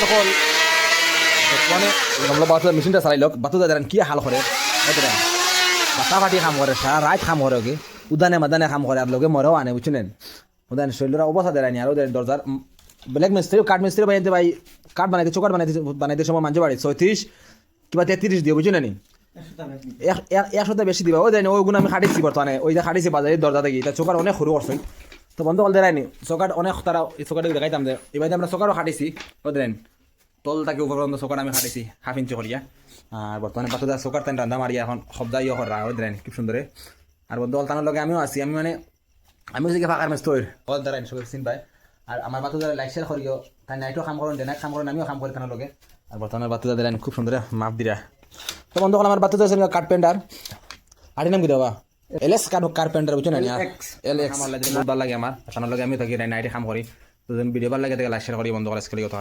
তখন মানে আমরা বাতুদার মেশিনটা চালাই লোক বাতুদা দেন কি হাল করে দেন পাতা ফাটি কাম করে সারা রাত কাম করে কি উদানে মাদানে কাম করে আর লোকে মরেও আনে বুঝছেন উদান শৈলরা অবস্থা দেয়নি আর ওদের দরজার ব্ল্যাক মিস্ত্রি কাঠ মিস্ত্রি বানাইতে ভাই কাঠ বানাইতে চোকাট বানাইতে সময় মানছে বাড়ি 36 কিংবা 33 দিয়ে বুঝছেন নি 100 বেশি দিবা ওই দেন ওইগুলো আমি খাটিছি বর্তমানে ওই যে খাটিছি বাজারে দরজা থেকে তা চোকার অনেক সরু করছেন তো বন্ধ করে দেয়নি চোকাট অনেক তারা এই চোকাটা দেখাইতাম যে এবার আমরা চোকারও খাটিছি ওই দেন তলটাকে উপর পর্যন্ত চোকাট আমি খাটিছি 1/2 ইঞ্চি করিয়া আর বর্তমানে বাতুদার চোকার তাই রান্না মারিয়া এখন শব্দ ইয়ে করা ওই দেন খুব সুন্দরে আর বন্ধু অলতানোর লগে আমিও আছি আমি মানে আমিও যে ফাঁকার মেস তৈর হল দ্বারা সবাই চিন পাই আর আমার বাতুদার লাইক শেয়ার করিও তাই নাইটও কাম করেন ডেনাইট কাম করেন আমিও কাম করি তানোর লগে আর বর্তমানে বাতুদা দিলেন খুব সুন্দর মাপ দিরা তো বন্ধু আমার বাতুদা আছে কার্পেন্টার আড়ি নাম কি দেবা এলএস কার্পেন্টার বুঝছো না এলএক্স আমার লাগে বহুত ভালো লাগে আমার তানোর লগে আমি থাকি নাইটে কাম করি তো ভিডিও ভালো লাগে লাইক শেয়ার করি বন্ধু করে কথা